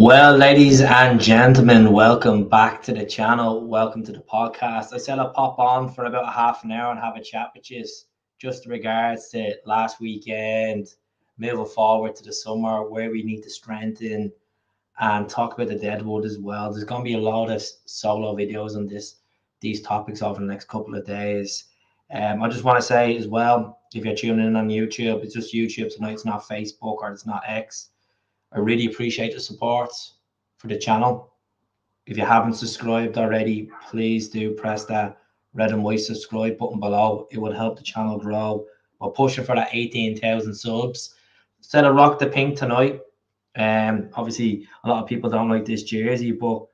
Well, ladies and gentlemen, welcome back to the channel. Welcome to the podcast. I said I'll pop on for about a half an hour and have a chat with you just in regards to last weekend, moving forward to the summer, where we need to strengthen and talk about the deadwood as well. There's going to be a lot of solo videos on these topics over the next couple of days. I just want to say as well, if you're tuning in on YouTube, it's just YouTube tonight. It's not Facebook or it's not X. I really appreciate the support for the channel. If you haven't subscribed already, please do press that red and white subscribe button below. It will help the channel grow. We're pushing for that 18,000 subs. Instead of rock the pink tonight. Obviously, a lot of people don't like this jersey, but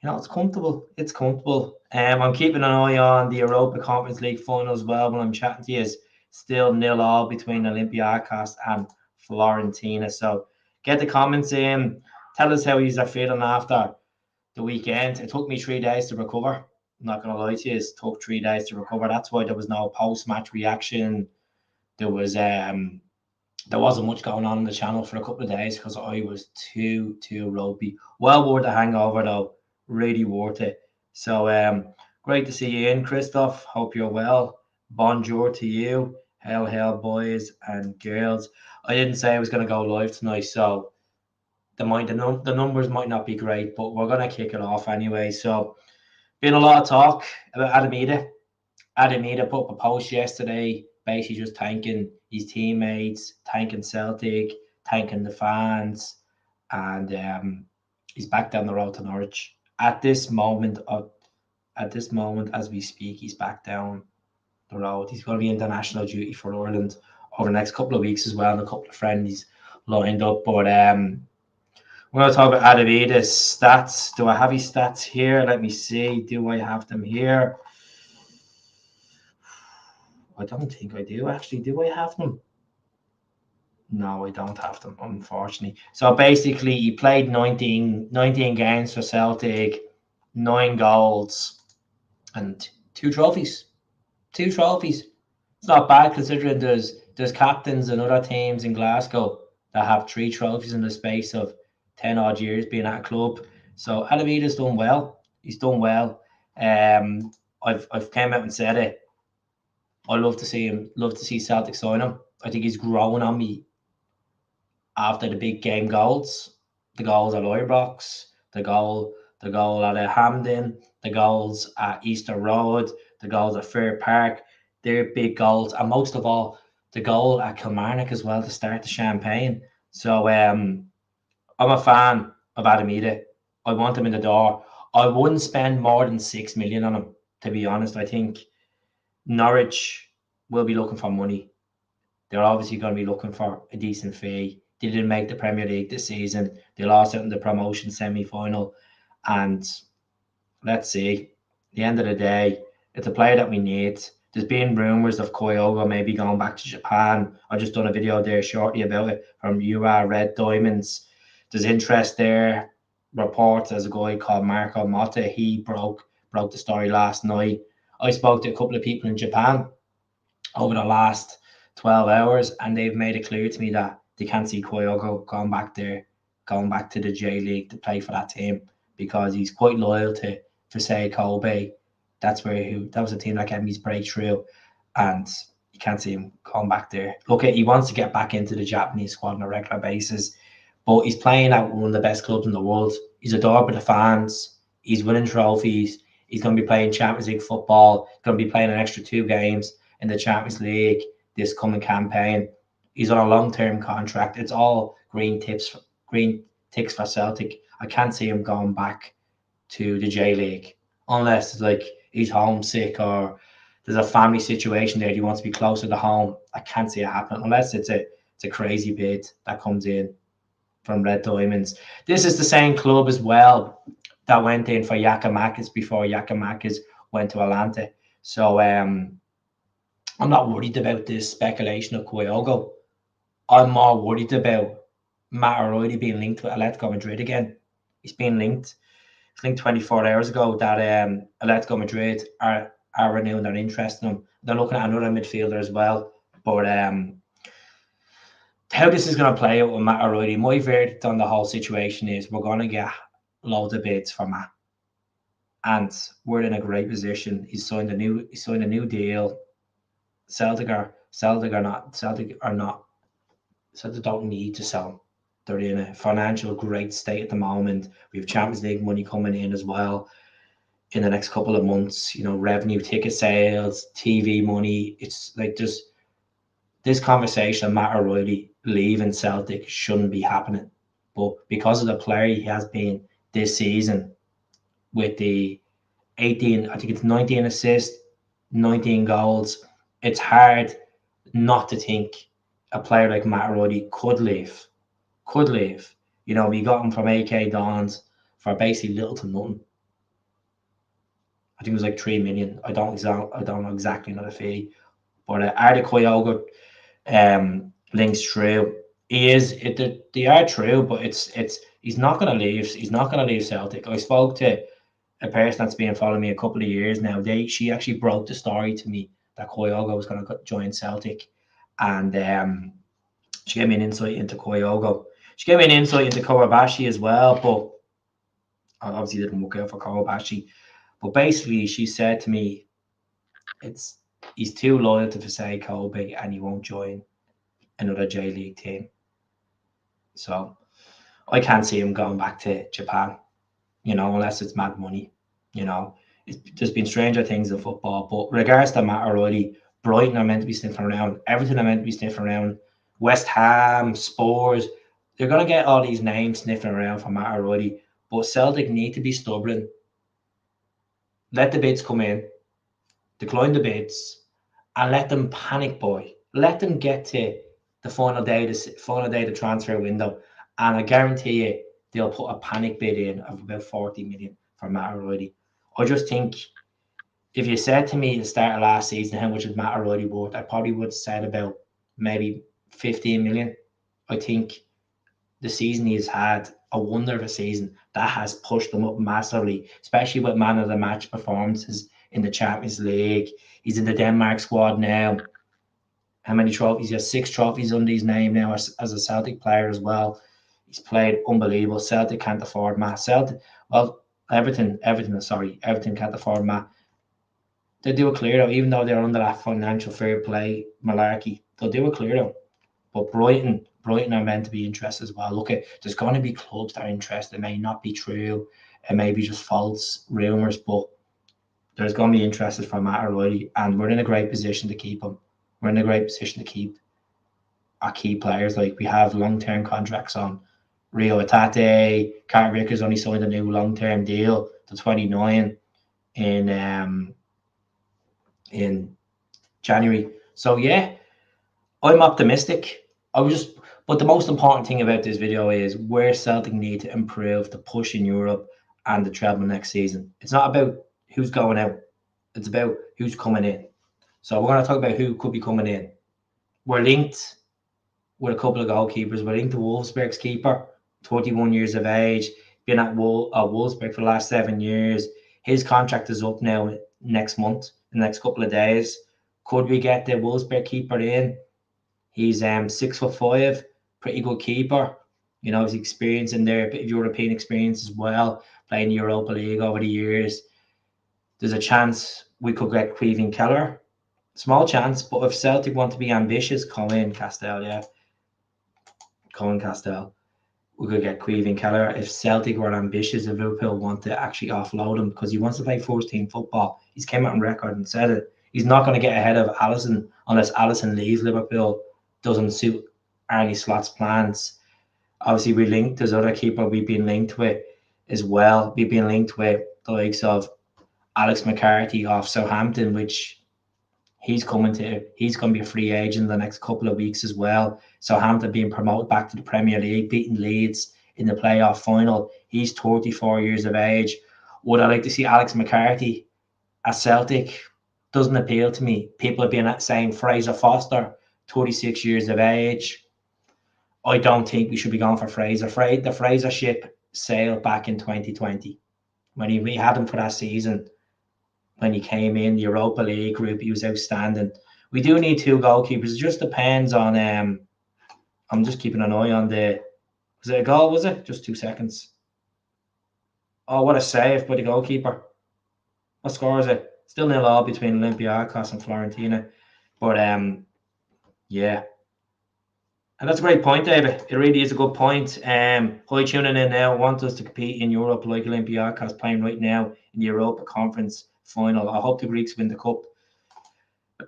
it's comfortable. It's comfortable. I'm keeping an eye on the Europa Conference League final as well. When I'm chatting to you, it's still 0-0 between Olympiacos and Fiorentina. So get the comments in. Tell us how you are feeling after the weekend. It took me 3 days to recover. I'm not going to lie to you. It took 3 days to recover. That's why there was no post-match reaction. There wasn't much going on the channel for a couple of days because I was too ropey. Well worth the hangover though. Really worth it. So great to see you in, Christoph. Hope you're well. Bonjour to you. Hail, boys and girls. I didn't say I was going to go live tonight, so the numbers might not be great, but we're going to kick it off anyway. So, been a lot of talk about Idah. Idah put up a post yesterday, basically just thanking his teammates, thanking Celtic, thanking the fans, and he's back down the road to Norwich. At this moment, as we speak, he's back down the road. He's going to be international duty for Ireland over the next couple of weeks as well, and a couple of friends lined up. But we're going to talk about Idah's stats. Do I have his stats here? Let me see. Do I have them here? I don't think I do, actually. Do I have them? No, I don't have them, unfortunately. So basically, he played 19 games for Celtic, 9 goals, and 2 trophies. 2 trophies. It's not bad considering there's captains and other teams in Glasgow that have 3 trophies in the space of 10 odd years being at a club. So Idah's done well. He's done well. I've came out and said it. I love to see Celtic sign him. I think he's growing on me after the big game goals. The goals at Ibrox, the goal at Hampden, the goals at Easter Road, the goals at Fair Park. They're big goals, and most of all, the goal at Kilmarnock as well to start the campaign. So I'm a fan of Idah. I want him in the door. I wouldn't spend more than 6 million on him, to be honest. I think Norwich will be looking for money. They're obviously going to be looking for a decent fee. They didn't make the Premier League this season. They lost out in the promotion semi-final. And let's see. At the end of the day, it's a player that we need. There's been rumours of Kyogo maybe going back to Japan. I've just done a video there shortly about it from Red Diamonds. There's interest there. Reports as a guy called Marco Motta. He broke the story last night. I spoke to a couple of people in Japan over the last 12 hours, and they've made it clear to me that they can't see Kyogo going back to the J League to play for that team because he's quite loyal to say Kobe. That was a team that gave him his breakthrough, and you can't see him going back there. Look, he wants to get back into the Japanese squad on a regular basis, but he's playing at one of the best clubs in the world. He's adored by the fans. He's winning trophies. He's going to be playing Champions League football. He's going to be playing an extra 2 games in the Champions League this coming campaign. He's on a long-term contract. It's all green ticks for Celtic. I can't see him going back to the J League unless he's homesick or there's a family situation there. He wants to be closer to home. I can't see it happening unless it's a crazy bid that comes in from Red Diamonds. This is the same club as well that went in for Giakoumakis before Giakoumakis went to Atalanta. So I'm not worried about this speculation of Kyogo. I'm more worried about Matt O'Riley being linked with Atletico Madrid again. He's been linked. It's linked 24 hours ago that Atletico Madrid are renewing their interest in him. They're looking at another midfielder as well. But how this is going to play out with Matt O'Riley, my verdict on the whole situation is we're going to get loads of bids for Matt, and we're in a great position. He's signed a new deal. Celtic don't need to sell him. They're in a financial great state at the moment. We have Champions League money coming in as well in the next couple of months. Revenue, ticket sales, TV money. It's like just this conversation, Matt O'Riley leaving Celtic shouldn't be happening. But because of the player he has been this season, with the 18, I think it's 19 assists, 19 goals, it's hard not to think a player like Matt O'Riley could leave. We got him from AK Dons for basically little to nothing. I think it was like 3 million. I don't know exactly the fee, but are the Kyogo links true? They are true, but he's not going to leave. He's not going to leave Celtic. I spoke to a person that's been following me a couple of years now. She actually broke the story to me that Kyogo was going to join Celtic, and she gave me an insight into Kyogo. She gave me an insight into Kowabashi as well, but obviously didn't work out for Kowabashi. But basically, she said to me, he's too loyal to Fasay Kobe and he won't join another J League team. So I can't see him going back to Japan, unless it's mad money. There's been stranger things in football. But regards to Matt O'Riley, Brighton are meant to be sniffing around. Everton are meant to be sniffing around. West Ham, Spurs, they're going to get all these names sniffing around for Matt O'Riley. But Celtic need to be stubborn. Let the bids come in, decline the bids, and let them panic buy. Let them get to the final day of the transfer window, and I guarantee you they'll put a panic bid in of about 40 million for Matt O'Riley. I just think if you said to me at the start of last season how much is Matt O'Riley worth, I probably would have said about maybe 15 million. I think the season he's had, a wonder of a season, that has pushed him up massively, especially with man of the match performances in the Champions League. He's in the Denmark squad now. How many trophies? He has 6 trophies under his name now as a Celtic player as well. He's played unbelievable. Celtic can't afford Matt. Everton can't afford Matt. They do a clear out, even though they're under that financial fair play malarkey. They'll do a clear out. But Brighton are meant to be interested as well. Look, there's going to be clubs that are interested. It may not be true. It may be just false rumours, but there's going to be interested from Matt O'Riley, and we're in a great position to keep him. We're in a great position to keep our key players. Like, we have long-term contracts on Rio Atate. Carter Vickers only signed a new long-term deal to 29 in January. So yeah, I'm optimistic. But the most important thing about this video is where Celtic need to improve to push in Europe and the treble next season. It's not about who's going out. It's about who's coming in. So we're going to talk about who could be coming in. We're linked with a couple of goalkeepers. We're linked to Wolfsburg's keeper, 21 years of age, been at Wolfsburg for the last 7 years. His contract is up now next month, in the next couple of days. Could we get the Wolfsburg keeper in? He's 6'5", pretty good keeper. His experience in there, a bit of European experience as well, playing the Europa League over the years. There's a chance we could get Queven Keller. Small chance, but if Celtic want to be ambitious, Colin Castell. We could get Queven Keller. If Celtic were ambitious, if Liverpool want to actually offload him, because he wants to play first team football. He's came out on record and said it. He's not going to get ahead of Alisson unless Alisson leaves Liverpool. Doesn't suit Arne Slot's plans. Obviously, there's other keeper we've been linked with as well. We've been linked with the likes of Alex McCarthy of Southampton, which he's going to be a free agent in the next couple of weeks as well. Southampton being promoted back to the Premier League, beating Leeds in the playoff final. He's 34 years of age. Would I like to see Alex McCarthy at Celtic? Doesn't appeal to me. People have been saying Fraser Foster, 36 years of age. I don't think we should be going for Fraser. The Fraser ship sailed back in 2020 when we had him for that season. When he came in the Europa League group, he was outstanding. We do need 2 goalkeepers. It just depends on I'm just keeping an eye on the. Was it a goal? Was it just 2 seconds? Oh, what a save by the goalkeeper! What score is it? Still 0-0 between Olympiacos and Fiorentina, but yeah. And that's a great point, David. It really is a good point. High tuning in now want us to compete in Europe like Olympiacos playing right now in the Europa Conference final. I hope the Greeks win the cup.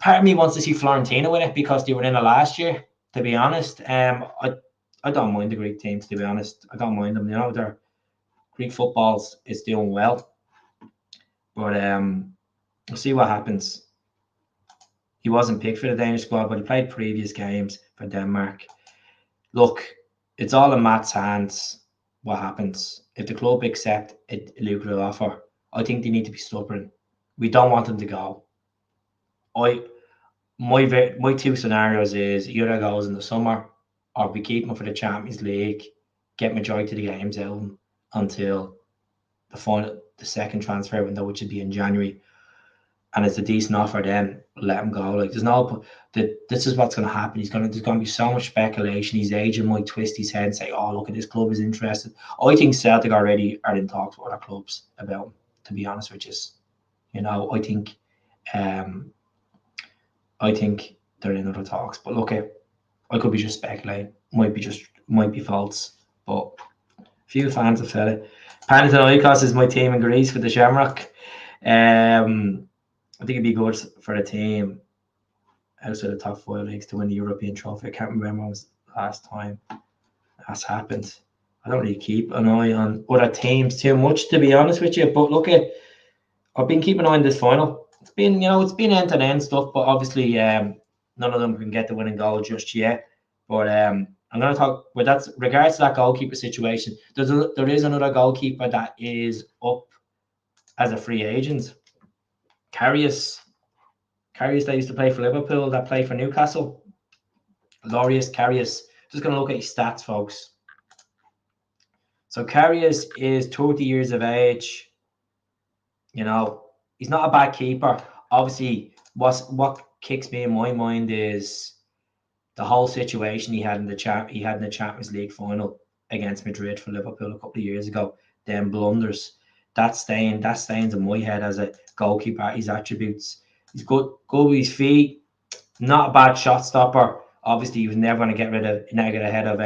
Part of me wants to see Fiorentina win it because they were in it last year. To be honest, I don't mind the Greek teams. To be honest, I don't mind them. You know, their Greek footballs is doing well, but we'll see what happens. He wasn't picked for the Danish squad, but he played previous games for Denmark. Look, it's all in Matt's hands. What happens if the club accept a lucrative offer? I think they need to be stubborn. We don't want them to go. My two scenarios is either goes in the summer, or we keep him for the Champions League, get majority of the games out until the second transfer window, which would be in January, and it's a decent offer. Then let him go. Like this is what's going to happen. There's going to be so much speculation. His agent might twist his head and say, "Oh, look at this club is interested." I think Celtic already are in talks with other clubs about him. To be honest with you, I think they're in other talks. But look, I could be just speculating. Might be false. But few fans have said it. Panathinaikos is my team in Greece for the Shamrock. I think it'd be good for a team outside the top 4 leagues to win the European trophy. I can't remember when was the last time that's happened. I don't really keep an eye on other teams too much, to be honest with you. But look, I've been keeping an eye on this final. It's been end-to-end stuff, but obviously none of them can get the winning goal just yet. But I'm going to talk with that regards to that goalkeeper situation. There is another goalkeeper that is up as a free agent. Karius that used to play for Liverpool, that played for Newcastle. Loris Karius. Just going to look at his stats, folks. So Karius is 30 years of age. You know, he's not a bad keeper. Obviously, what kicks me in my mind is the whole situation he had in the Champions League final against Madrid for Liverpool a couple of years ago. Then blunders. That stains in my head as a goalkeeper. His attributes. He's good with his feet. Not a bad shot stopper. Obviously, he was never going to get ahead of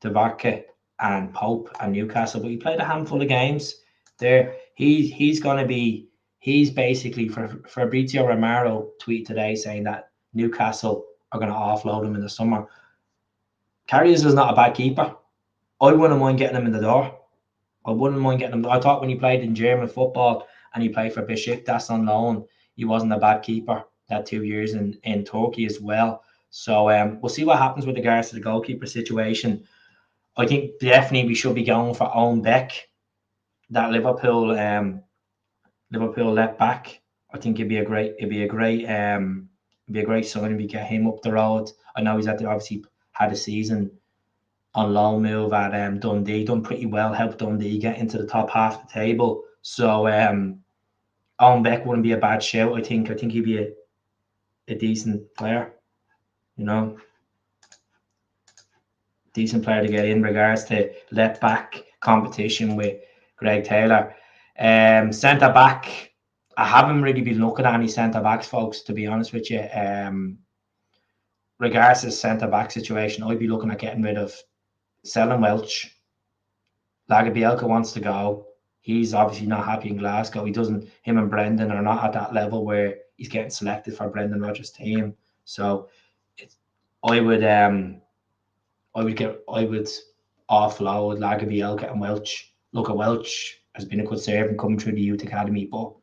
Dvarka and Pope and Newcastle, but he played a handful of games there. He's basically, for Fabrizio Romero tweet today saying that Newcastle are going to offload him in the summer. Karius is not a bad keeper. I wouldn't mind getting him in the door. I wouldn't mind getting him. I thought when he played in German football and he played for Besiktas on loan, he wasn't a bad keeper. That 2 years in Turkey as well. So we'll see what happens with regards to the goalkeeper situation. I think definitely we should be going for Owen Beck, that Liverpool left back. I think it'd be a great sign if we get him up the road. I know he's obviously had a season on loan move at Dundee, done pretty well, helped Dundee get into the top half of the table. So Owen Beck wouldn't be a bad shout. I think he'd be a decent player, decent player to get in regards to left back competition with Greg Taylor. Centre back, I haven't really been looking at any centre backs, folks, to be honest with you. Regards to the centre back situation, I'd be looking at getting rid of selling Welch. Lagerbielke wants to go. He's obviously not happy in Glasgow. Him and Brendan are not at that level where he's getting selected for Brendan Rodgers' team. So I would offload Lagerbielke and Welch. Look, at Welch has been a good servant coming through the youth academy, but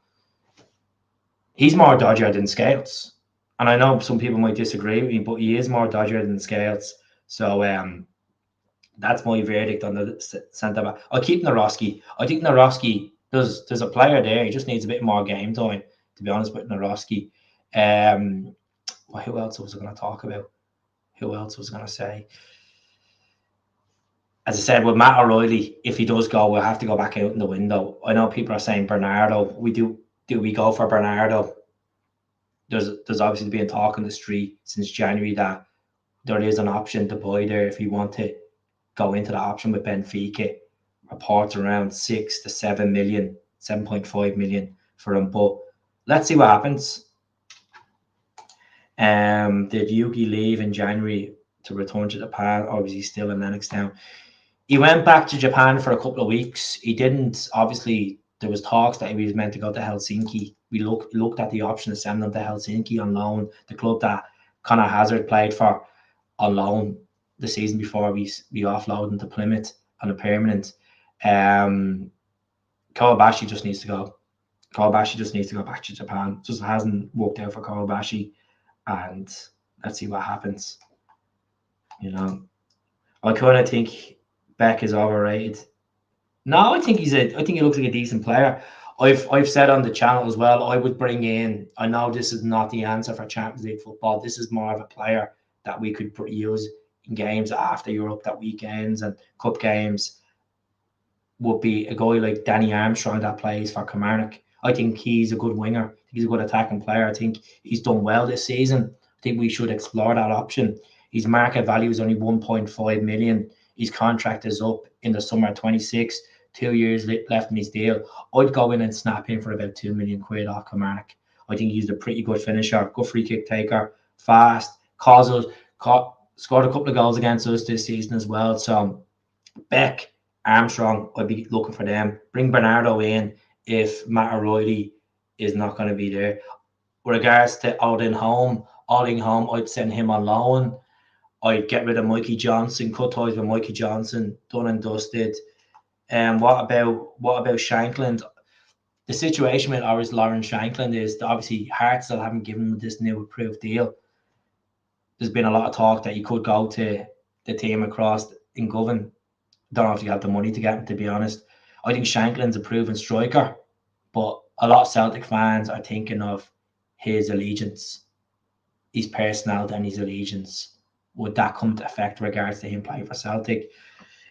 he's more dodgier than Scales. And I know some people might disagree with me, but he is more dodgier than Scales. So that's my verdict on the centre back. I'll keep Naroski. I think Naroski, there's a player there. He just needs a bit more game time, to be honest with Naroski. Who else was I going to talk about? Who else was I going to say? As I said, with Matt O'Riley, if he does go, we'll have to go back out in the window. I know people are saying Bernardo. Do we go for Bernardo? There's obviously been talk on the street since January that there is an option to buy there if you want to go into the option with Benfica. Reports around 6 to 7 million, 7.5 million for him. But let's see what happens. Did Yuki leave in January to return to Japan? Obviously, still in Lennox now. He went back to Japan for a couple of weeks. He didn't. Obviously, there was talks that he was meant to go to Helsinki. We looked at the option of sending him to Helsinki on loan, the club that Conor Hazard played for on loan the season before we offloaded him to Plymouth on a permanent. Kawabashi just needs to go. Kawabashi just needs to go back to Japan. Just hasn't worked out for Kawabashi, and let's see what happens. You know, I kind of think Beck is overrated. No, I think he looks like a decent player. I've said on the channel as well, I would bring in, I know this is not the answer for Champions League football. This is more of a player that we could use in games after Europe, that weekends and cup games. Would be a guy like Danny Armstrong that plays for Kilmarnock. I think he's a good winger. He's a good attacking player. I think he's done well this season. I think we should explore that option. His market value is only 1.5 million. His contract is up in the summer of 26. 2 years left in his deal. I'd go in and snap him for about 2 million quid off Kilmarnock. I think he's a pretty good finisher, good free kick taker, fast, scored a couple of goals against us this season as well. So Beck, Armstrong, I'd be looking for them. Bring Bernardo in if Matt O'Riley is not going to be there. With regards to Alding Home, I'd send him on loan. I'd get rid of Mikey Johnson, cut ties with Mikey Johnson, done and dusted. What about Shankland? The situation with Lauren Shankland is that obviously Hearts still haven't given him this new approved deal. There's been a lot of talk that he could go to the team across in Govan. Don't know if you have the money to get him, to be honest. I think Shankland's a proven striker, but a lot of Celtic fans are thinking of his allegiance, his personality and his allegiance. Would that come to effect in regards to him playing for Celtic?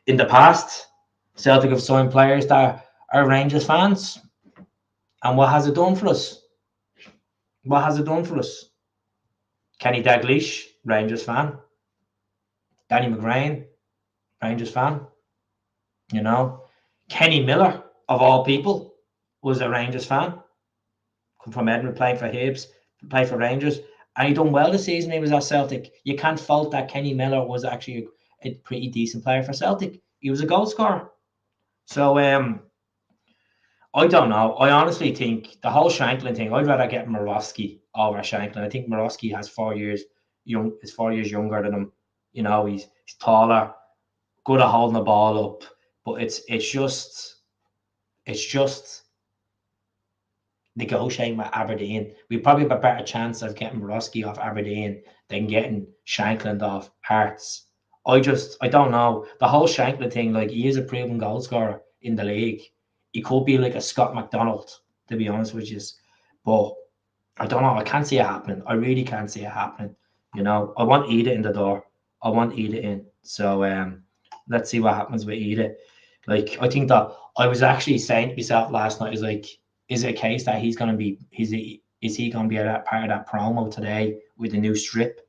In the past, Celtic have signed players that are Rangers fans. And what has it done for us? Kenny Dalglish, Rangers fan. Danny McGrain, Rangers fan. You know, Kenny Miller, of all people, was a Rangers fan. Come from Edinburgh, playing for Hibs, played for Rangers. And he done well this season. He was at Celtic. You can't fault that Kenny Miller was actually a pretty decent player for Celtic. He was a goal scorer. So, I don't know. I honestly think the whole Shankland thing, I'd rather get Morosky over Shankland. I think Morosky has 4 years is 4 years younger than him. You know, he's taller, good at holding the ball up. But it's just negotiating with Aberdeen. We probably have a better chance of getting Morosky off Aberdeen than getting Shankland off Hearts. I don't know. The whole Shankland thing, like, he is a proven goal scorer in the league. He could be like a Scott McDonald, to be honest with you. But I don't know. I can't see it happening. I really can't see it happening. You know, I want Idah in the door. I want Idah in. So let's see what happens with Idah. Like, I think that I was actually saying to myself last night, is it a case that he's going to be, is he going to be a part of that promo today with the new strip?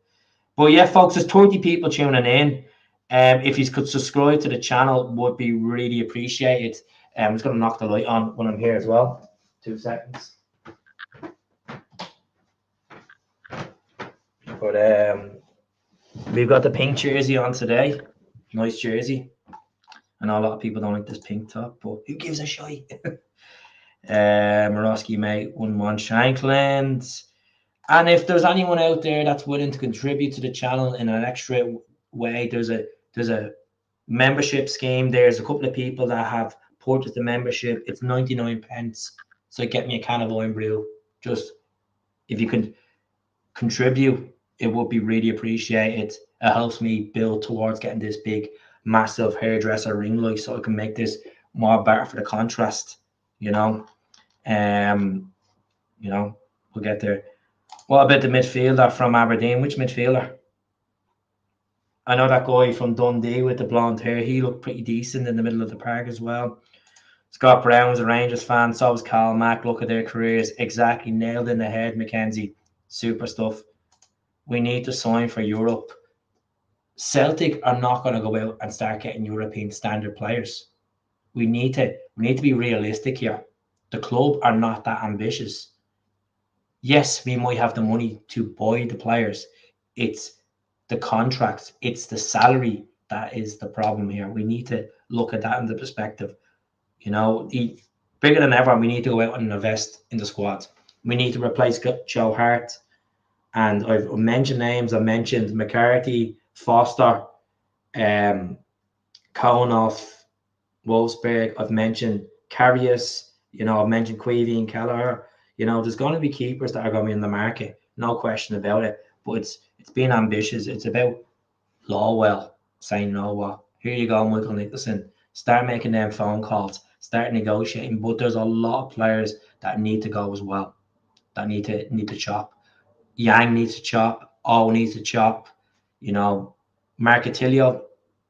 But yeah, folks, there's 20 people tuning in. If you could subscribe to the channel, would be really appreciated. I'm just going to knock the light on when I'm here as well. 2 seconds. But we've got the pink jersey on today. Nice jersey. I know a lot of people don't like this pink top, but who gives a shite? Morosky, mate, 1-1 Shankland. And if there's anyone out there that's willing to contribute to the channel in an extra way, there's a membership scheme. There's a couple of people that have purchased the membership. It's 99 pence. So get me a can of wine brew. Just if you can contribute, it would be really appreciated. It helps me build towards getting this big, massive hairdresser ring light, so I can make this more better for the contrast. You know, we'll get there. What about the midfielder from Aberdeen? Which midfielder? I know that guy from Dundee with the blonde hair. He looked pretty decent in the middle of the park as well. Scott Brown was a Rangers fan. So was Carl Mack. Look at their careers. Exactly. Nailed in the head, Mackenzie. Super stuff. We need to sign for Europe. Celtic are not going to go out and start getting European standard players. We need to be realistic here. The club are not that ambitious. Yes, we might have the money to buy the players. It's the contracts, it's the salary that is the problem here. We need to look at that in the perspective. You know, bigger than ever, we need to go out and invest in the squad. We need to replace Joe Hart. And I've mentioned names. I mentioned McCarthy, Foster, Konoff, Wolfsberg. I've mentioned Karius. You know, I've mentioned Queevy and Kelleher. You know, there's going to be keepers that are going to be in the market, no question about it. But it's being ambitious. It's about Lawwell saying, "No, what? Here you go, Michael Nicholson. Start making them phone calls. Start negotiating." But there's a lot of players that need to go as well. That need to chop. Yang needs to chop. O needs to chop. You know, Marcatillo,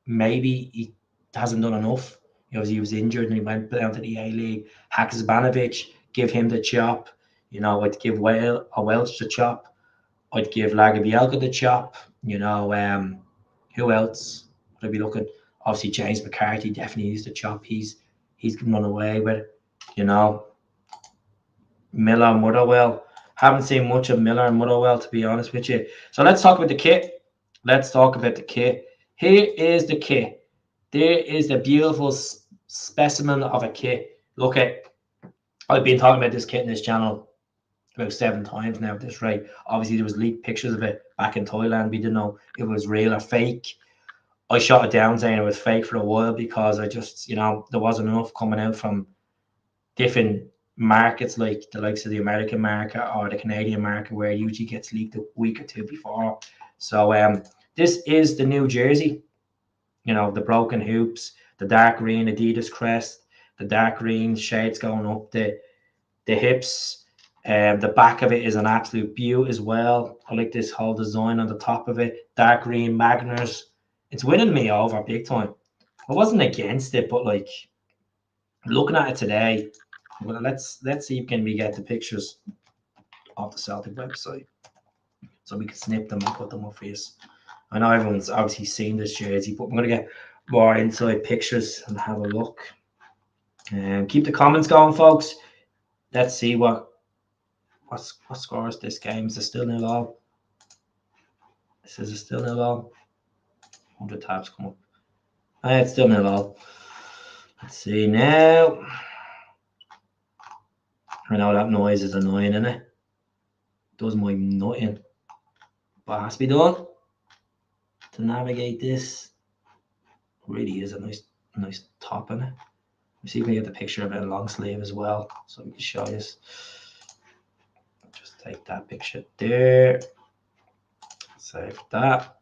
maybe he hasn't done enough. You know, he was injured and he went down to the A League. Hakizbanovic, give him the chop. You know, I'd give Welch the chop. I'd give Lagerbielke the chop. You know, who else would I be looking? Obviously, James McCarthy definitely needs the chop. He's run away with it. You know, Miller, Motherwell. Haven't seen much of Miller and Motherwell, to be honest with you. So let's talk about the kit. Let's talk about the kit. Here is the kit. There is the beautiful specimen of a kit. Look at, I've been talking about this kit in this channel about 7 times now at this rate. Obviously, there was leaked pictures of it back in Thailand. We didn't know if it was real or fake. I shot it down saying it was fake for a while because I just, you know, there wasn't enough coming out from different markets like the likes of the American market or the Canadian market, where it usually gets leaked a week or two before. So this is the new jersey. You know, the broken hoops, the dark green Adidas crest, the dark green shades going up the hips. The back of it is an absolute beaut as well. I like this whole design on the top of it. Dark green Magners. It's winning me over big time. I wasn't against it, but like looking at it today, well, let's see if we get the pictures off the Celtic website so we can snip them and put them up for you. I know everyone's obviously seen this jersey, but we're going to get more inside pictures and have a look. And keep the comments going, folks. Let's see what scores this game. Is it still 0-0? This is still 0-0. 100 tabs come up. It's still 0-0. Let's see now. I know that noise is annoying, isn't it? Does my nutting. But it has to be done to navigate this. Really is a nice top in it. You see if we get the picture of it in long sleeve as well, so we can show you. Just take that picture there. Save that.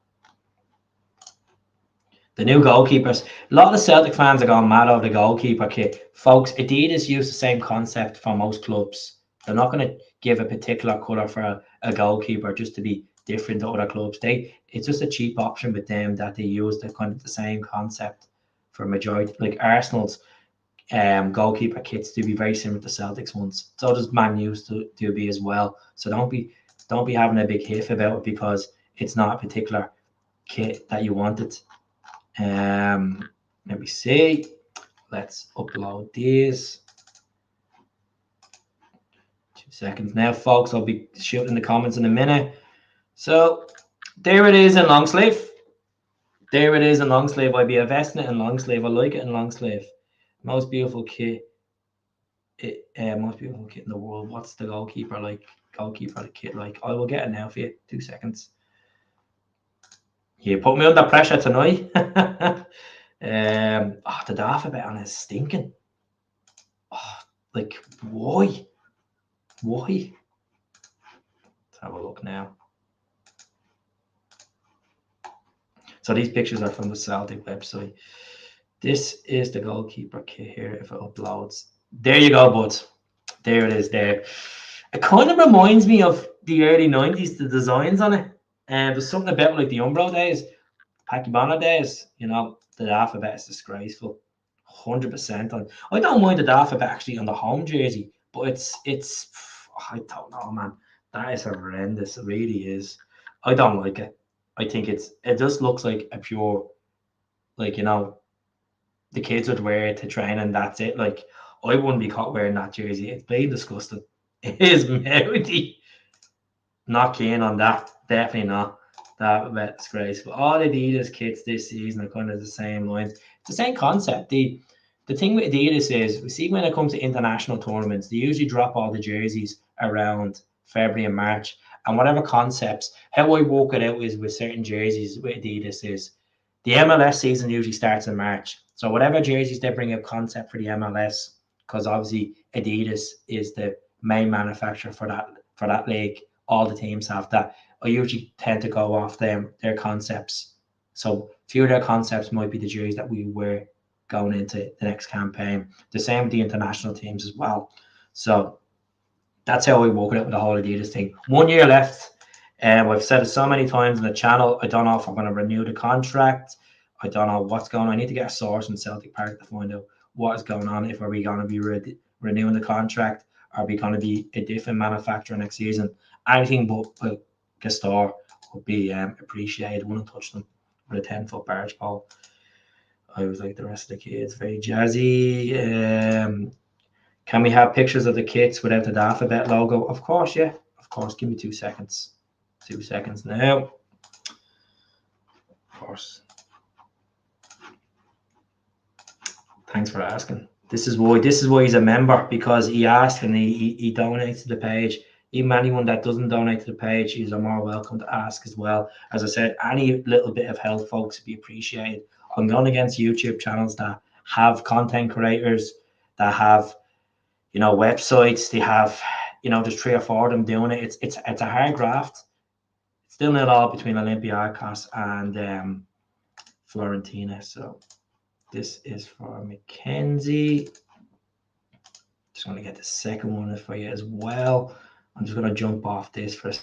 The new goalkeepers. A lot of the Celtic fans are going mad over the goalkeeper kit. Folks, Adidas use the same concept for most clubs. They're not going to give a particular colour for a goalkeeper just to be different to other clubs. It's just a cheap option with them that they use the kind of the same concept for majority. Like Arsenal's goalkeeper kits do be very similar to Celtic's ones. So does Man U's do be as well. So don't be having a big hiff about it because it's not a particular kit that you wanted. Let me see. Let's upload these. 2 seconds now, folks. I'll be shooting in the comments in a minute. So there it is in long sleeve. There it is in long sleeve. I'd be investing it in long sleeve. I like it in long sleeve. Most beautiful kit. Most beautiful kit in the world. What's the goalkeeper like? Goalkeeper kit like? I will get it now for you. 2 seconds. You put me under pressure tonight. The alphabet on it is stinking. Oh, like why? Why? Let's have a look now. So these pictures are from the Celtic website. This is the goalkeeper kit here. If it uploads, there you go, buds. There it is. There. It kind of reminds me of the early 90s. The designs on it, and there's something about like the Umbro days, Pakibana days. You know, the alphabet is disgraceful. 100% on. I don't mind the alphabet actually on the home jersey, but it's. I don't know, man. That is horrendous. It really is. I don't like it. I think it just looks like a pure, like, the kids would wear it to train and that's it. Like, I wouldn't be caught wearing that jersey. It's plain disgusting. It is mouthy. Not keen on that. Definitely not. That's disgraceful. All Adidas kits this season are kind of the same lines. It's the same concept. The thing with Adidas is, we see when it comes to international tournaments, they usually drop all the jerseys around February and March. And whatever concepts, how I work it out is with certain jerseys with Adidas is the MLS season usually starts in March. So whatever jerseys they bring out concept for the MLS, because obviously Adidas is the main manufacturer for that league. All the teams have that. I usually tend to go off their concepts. So a few of their concepts might be the jerseys that we wear going into the next campaign. The same with the international teams as well. So that's how we work it out with the whole Adidas thing. 1 year left. I've said it so many times on the channel. I don't know if I'm going to renew the contract. I don't know what's going on. I need to get a source in Celtic Park to find out what is going on. If are we going to be renewing the contract? Are we going to be a different manufacturer next season? Anything but Gastor would be appreciated. I wouldn't touch them with a 10-foot barge pole. I was like the rest of the kids, very jazzy. Can we have pictures of the kits without the alphabet logo? Of course, yeah. Of course. Give me 2 seconds. 2 seconds now. Of course. Thanks for asking. This is why he's a member, because he asked and he donates to the page. Even anyone that doesn't donate to the page, is more welcome to ask as well. As I said, any little bit of help, folks, would be appreciated. I'm going against YouTube channels that have content creators, that have, websites. They have, there's 3 or 4 of them doing it. It's a hard graft. It's still not all between Olympiacos and Fiorentina. So this is for Mackenzie. Just want to get the second one for you as well. I'm just going to jump off this for a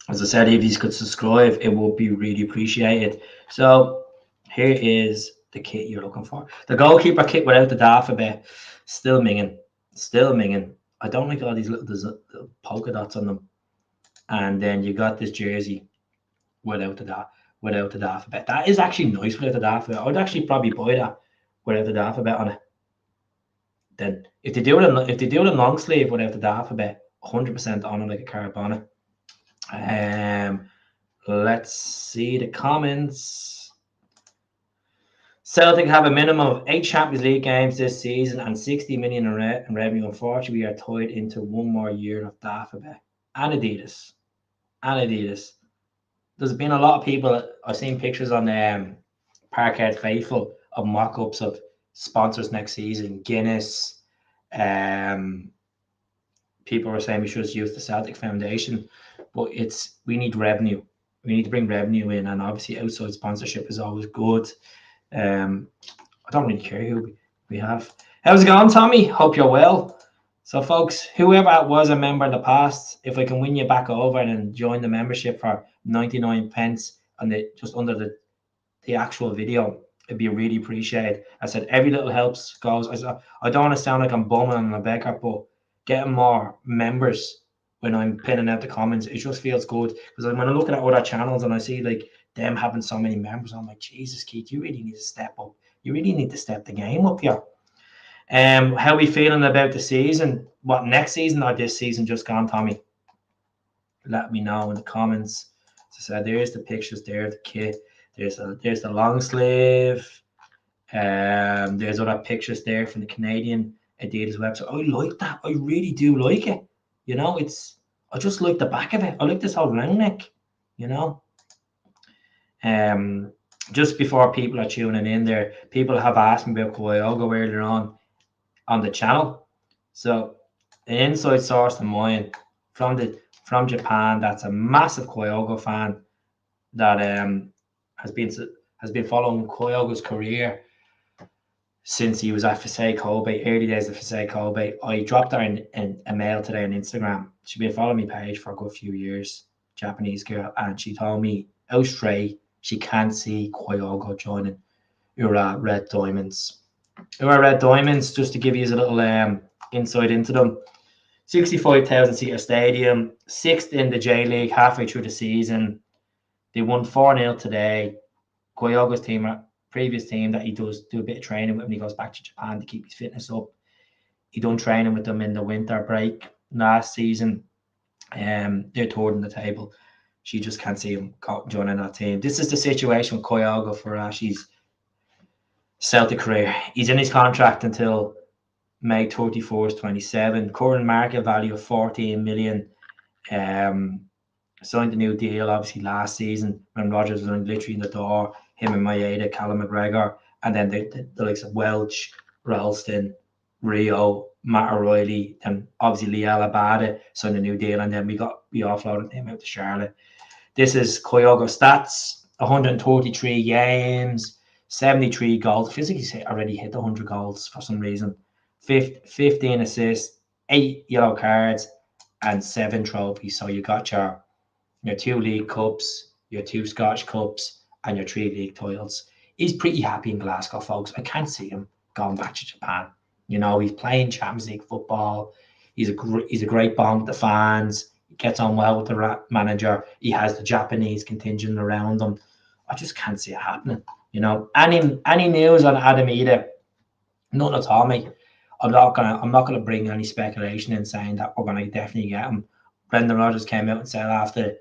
As I said, if you could subscribe, it would be really appreciated. So here is the kit you're looking for. The goalkeeper kit without the alphabet, still minging. Still minging. I don't like all these little polka dots on them. And then you got this jersey without the alphabet. That is actually nice without the alphabet. I would actually probably buy that without the alphabet on it. Then if they do it in long sleeve without the alphabet, 100% on it like a Carabana. Let's see the comments. Celtic have a minimum of 8 Champions League games this season and 60 million in revenue. Unfortunately, we are tied into 1 more year of Alphabet and Adidas. There's been a lot of people. I've seen pictures on Parkhead Faithful of mock-ups of sponsors next season. Guinness. People were saying we should use the Celtic Foundation, but we need revenue. We need to bring revenue in, and obviously outside sponsorship is always good. I don't really care who we have. How's it going, Tommy? Hope you're well. So, folks, whoever was a member in the past, if I can win you back over and then join the membership for 99 pence and just under the actual video, it'd be really appreciated. I said every little helps goes. I don't want to sound like I'm bumming on a beggar, but getting more members when I'm pinning out the comments, it just feels good. Because when I'm looking at other channels and I see like them having so many members, I'm like, Jesus, Keith, you really need to step up. You really need to step the game up here. How we feeling about the season? What, next season or this season just gone, Tommy? Let me know in the comments. So there's the pictures there of the kit. There's the long sleeve. There's other pictures there from the Canadian Adidas website. I like that. I really do like it. I just like the back of it. I like this whole round neck. Just before people are tuning in there, people have asked me about Kyogo earlier on the channel. So an inside source of mine from Japan, that's a massive Kyogo fan, that has been following Kyogo's career since he was at Fisei Kobe, early days of Fisei Kobe. I dropped her in a mail today on Instagram. She's been following me page for a good few years. Japanese girl, and she told me out straight she can't see Kyogo joining Ura Red Diamonds. Ura Red Diamonds, just to give you a little insight into them. 65,000 seater stadium, 6th in the J League halfway through the season. They won 4-0 today. Kyogo's team, previous team that he does do a bit of training with when he goes back to Japan to keep his fitness up. He done training with them in the winter break last season. They're third in the table. She just can't see him joining that team. This is the situation with Kyogo for Ashley's Celtic career. He's in his contract until May 31st, 27. Current market value of 14 million. Signed a new deal, obviously, last season when RODGERS was literally in the door. Him and Idah, Callum McGregor, and then the likes of Welch, Ralston, Rio, Matt O'Riley, and obviously Liel Abada signed a new deal, and then we offloaded him out to Charlotte. This is Kyogo stats: 133 games, 73 goals. I feel like he's already hit 100 goals for some reason. 15 assists, 8 yellow cards, and 7 trophies. So you got your 2 League Cups, your 2 Scottish Cups, and your 3 league titles. He's pretty happy in Glasgow, folks. I can't see him going back to Japan. He's playing Champions League football. He's a great bond with the fans. He gets on well with the manager. He has the Japanese contingent around him. I just can't see it happening. Any news on Adam Idah? Nothing at all, mate. I'm not gonna bring any speculation in saying that we're gonna definitely get him. Brendan Rodgers came out and said after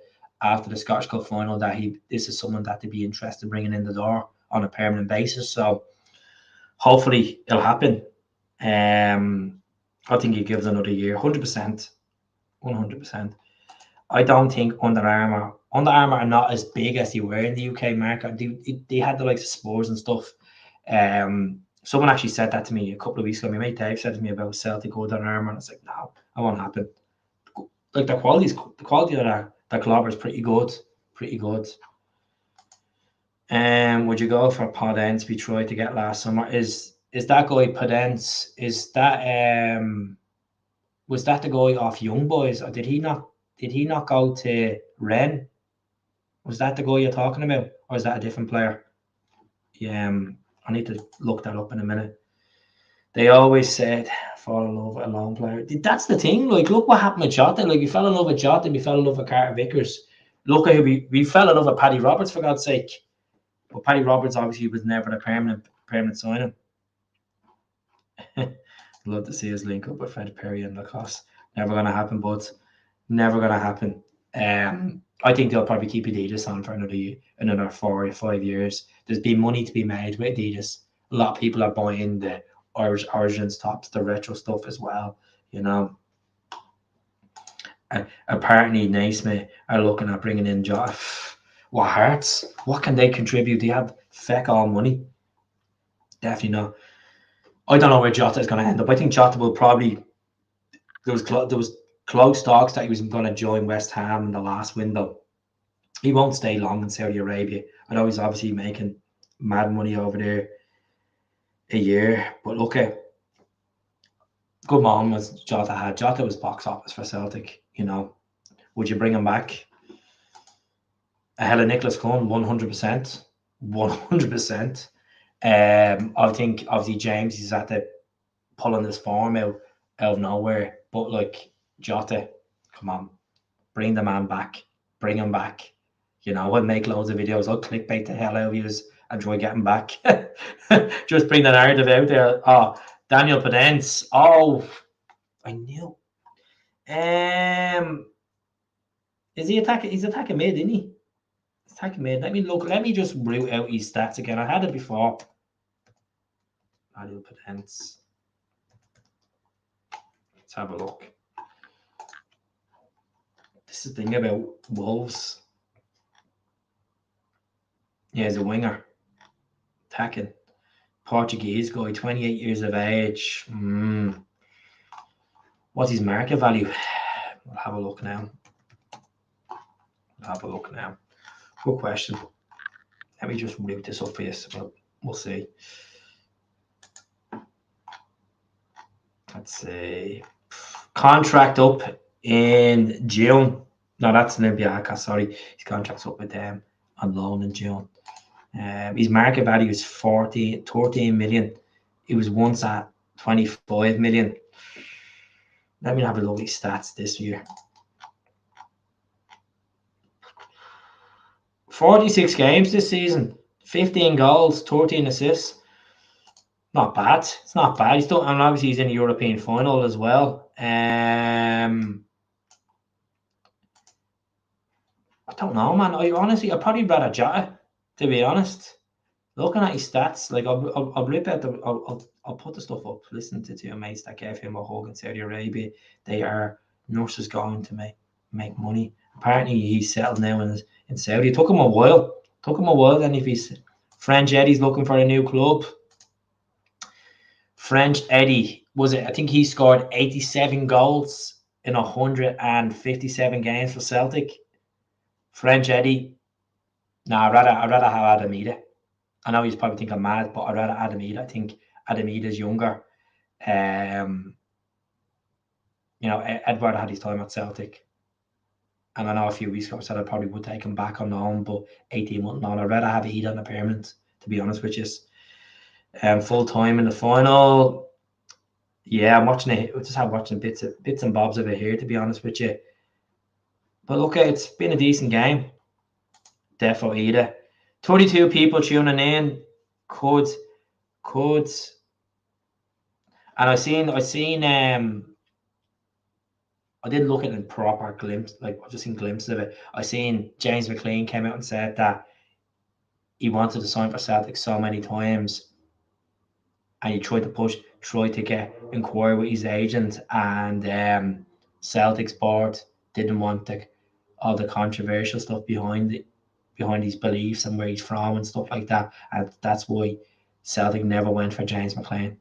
the Scottish Cup final that this is someone that they'd be interested in bringing in the door on a permanent basis. So hopefully it'll happen. I think he gives another year, 100%. I don't think Under Armour are not as big as they were in the UK market. They had the likes of Spurs and stuff. Someone actually said that to me a couple of weeks ago. My mate Dave said to me about Celtic Under Armour, and I was like, no, that won't happen. Like the quality of that clobber is pretty good. Would you go for Podence we tried to get last summer? Is that guy Podence? Is that was that the guy off Young Boys, or did he not go to Rennes? Was that the guy you're talking about, or is that a different player? Yeah, I need to look that up in a minute. They always said fall in love with a lone player. That's the thing. Like, look what happened with Jota. Like, we fell in love with Jota, we fell in love with Carter Vickers. Look at who we fell in love with Paddy Roberts, for God's sake. But Paddy Roberts obviously was never a permanent signing. Love to see us link up with Fred Perry and Lacoste. Never gonna happen, but never gonna happen. I think they'll probably keep Adidas on for another 4 or 5 years. There's been money to be made with Adidas. A lot of people are buying the Irish Origins tops, the retro stuff as well. Apparently Naismith are looking at bringing in Jota. What Hearts? What can they contribute? They have feck all money. Definitely not. I don't know where Jota is going to end up. I think Jota will probably. There was close talks that he was going to join West Ham in the last window. He won't stay long in Saudi Arabia. I know he's obviously making mad money over there a year, but look at good moments Jota had. Jota was box office for Celtic. Would you bring him back? Ahead of Nicholas Cohn, 100%. 100%. I think obviously James is at the pulling this form out of nowhere, but like Jota, come on, bring the man back, bring him back. I'll make loads of videos. I'll clickbait the hell out of you and try get him back. Just bring the narrative out there. Oh, Daniel Podence. Oh, I knew. Is he attacking? He's attacking mid, isn't he? He's attacking mid. Let me just root out his stats again. I had it before. Daniel Podence. Let's have a look. This is the thing about Wolves. Yeah, he's a winger. Attacking. Portuguese guy, 28 years of age. What's his market value? We'll have a look now. Good question. Let me just root this up for you. We'll see. Let's see. Contract up in June No, that's Olympiacos. Sorry, his contract's up with them on loan in June. His market value is 13 million. He was once at 25 million. Let me have a look at his stats this year. 46 games this season, 15 goals, 13 assists. Not bad. It's not bad. He's done, and obviously he's in the European final as well. I don't know, man. I'd probably rather Jota, to be honest. Looking at his stats, like I'll rip out I'll put the stuff up. Listen to your mates that gave him a hug in Saudi Arabia. They are nurses going to make money. Apparently he's settled now in Saudi. It took him a while. Then if he's French Eddie's looking for a new club. French Eddie I think he scored 87 goals in 157 games for Celtic. French Eddie. No, I'd rather have Adam Idah. I know he's probably thinking I'm mad, but I'd rather Adam Idah. I think Adam Idah's younger. Edward had his time at Celtic. And I know a few weeks ago I said I probably would take him back on loan, but 18 months on, I'd rather have Idah on a permanent, to be honest with you. Full time in the final. Yeah, I'm watching it. Just watching bits and bobs of it here, to be honest with you. But look, it's been a decent game. Defo Idah. 32 people tuning in. Could. And I seen I didn't look at it in proper glimpse, like I've just seen glimpses of it. I seen James McLean came out and said that he wanted to sign for Celtic so many times, and he tried to inquire with his agent, and Celtic's board didn't want all the controversial stuff behind his beliefs and where he's from and stuff like that, and that's why Celtic never went for James McLean.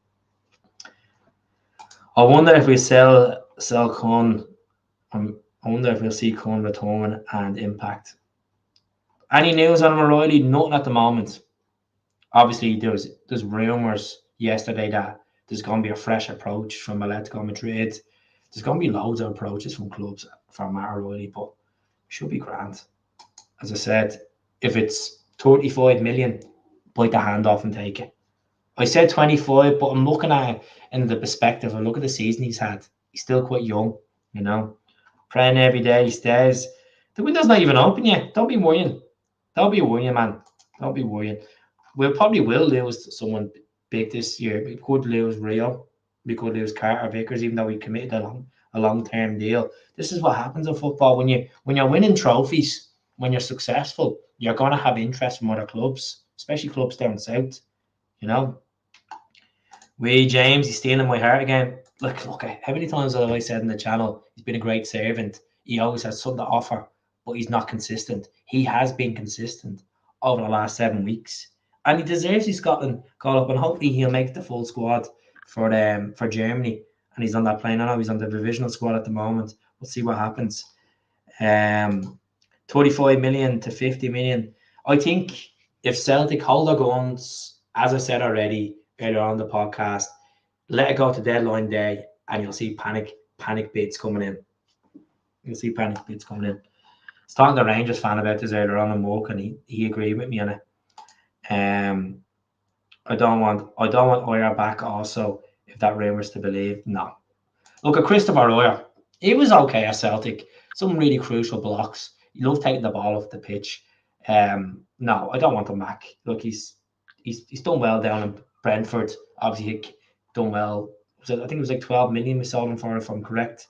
I wonder if we sell Kun. I wonder if we'll see Kun return and impact. Any news on O'Riley? Nothing at the moment. Obviously, there's rumours yesterday that there's going to be a fresh approach from Atletico Madrid. There's going to be loads of approaches from clubs for Matt O'Riley, but it should be grand. As I said, if it's 35 million, bite the hand off and take it. I said 25, but I'm looking at it in the perspective. I look at the season he's had. He's still quite young, Praying every day he stays. The window's not even open yet. Don't be worrying. Man. Don't be worrying. We probably will lose to someone big this year. We could lose Rio. We could lose Carter Vickers, even though we committed a long-term deal. This is what happens in football. When you're winning trophies, when you're successful, you're going to have interest from other clubs, especially clubs down south. James, he's stealing my heart again. Look, how many times have I said in the channel, he's been a great servant. He always has something to offer, but he's not consistent. He has been consistent over the last 7 weeks. And he deserves his Scotland call-up, and hopefully he'll make the full squad for Germany. And he's on that plane. I know he's on the provisional squad at the moment. We'll see what happens. 25 million to 50 million. I think if Celtic hold their guns, as I said already earlier on the podcast, let it go to deadline day, and you'll see panic bids coming in. I was talking to a Rangers fan about this earlier on in work, and he agreed with me on it. I don't want Oyer back also, if that rumour's to believe. No. Look at Christopher Oyer. He was okay at Celtic. Some really crucial blocks. He loved taking the ball off the pitch. No, I don't want him back. Look, he's done well down in Brentford. Obviously, he done well. I think it was like 12 million we sold him for, if I'm correct.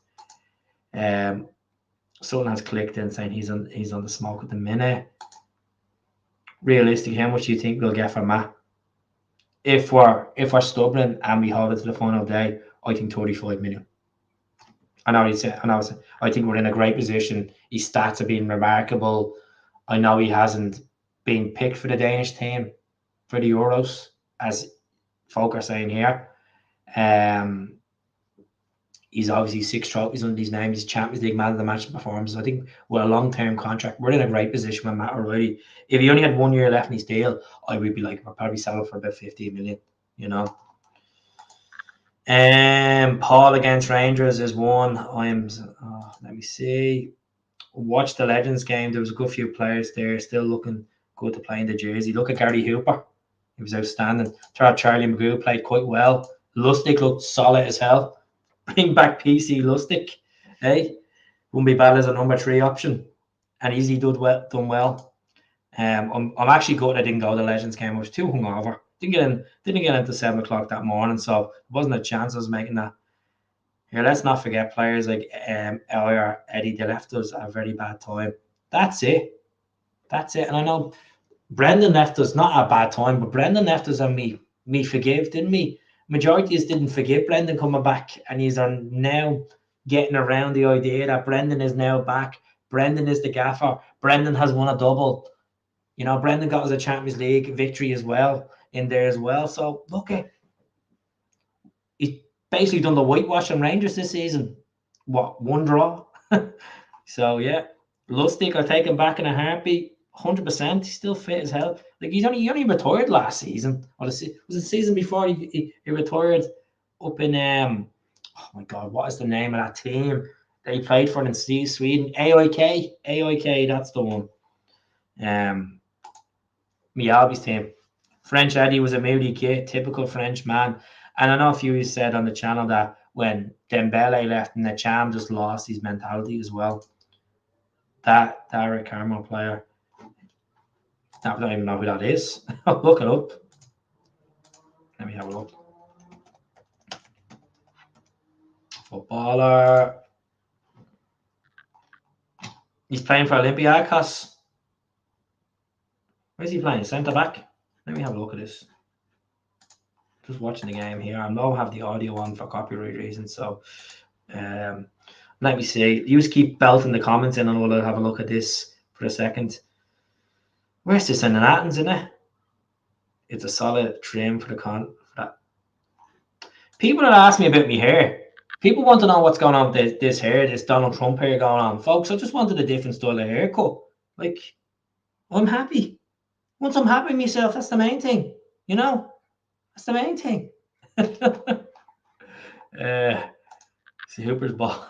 Someone has clicked in saying he's on the smoke at the minute. Realistically, how much do you think we'll get for Matt? If we're stubborn and we hold it to the final day, I think 35 million. I think we're in a great position. His stats have been remarkable. I know he hasn't been picked for the Danish team for the Euros, as folk are saying here. He's obviously 6 trophies under his name. He's Champions League man of the match performances. I think with a long-term contract, we're in a great position with Matt O'Riley. If he only had 1 year left in his deal, I would be like, we're probably selling for about 15 million, Paul against Rangers is one. Let me see. Watch the Legends game. There was a good few players there still looking good to play in the jersey. Look at Gary Hooper. He was outstanding. Thought Charlie Magoo played quite well. Lustig looked solid as hell. Bring back PC Lustig. Hey, wouldn't be bad as a number 3 option. And Easy done well. I'm actually good I didn't go to the Legends game. I was too hungover. Didn't get into 7 o'clock that morning, so it wasn't a chance I was making that. Here, let's not forget players like Eddie. They left us a very bad time. That's it. And I know Brendan left us not a bad time, but Brendan left us and me forgive, didn't we? Majority of us didn't forgive Brendan coming back, and he's now getting around the idea that Brendan is now back. Brendan is the gaffer. Brendan has won a double. You know, Brendan got us a Champions League victory as well in there as well. So look at he's basically done the whitewash on Rangers this season. What, 1 draw? So yeah, Lustig, I'll take him back in a heartbeat. 100%. He's still fit as hell. Like he only retired last season. Or was it the season before he retired up in oh my god, what is the name of that team that he played for in Sweden? AIK, that's the one. Miyabi's team. French Eddie was a moody kid, typical French man. And I know a few of you said on the channel that when Dembele left and the Cham just lost his mentality as well. That Rick Carmel player. I don't even know who that is. Look it up. Let me have a look. Footballer. He's playing for Olympiacos. Where's he playing? Centre back? Let me have a look at this. Just watching the game here. I know I have the audio on for copyright reasons, so let me see. You just keep belting the comments in and we'll have a look at this for a second. Where's this in Athens, isn't it? It's a solid trim for that. People that ask me about me hair. People want to know what's going on with this hair, this Donald Trump hair going on. Folks, I just wanted a different style of haircut. Like, I'm happy. Once I'm happy with myself, that's the main thing. You know? That's the main thing. See Hooper's ball.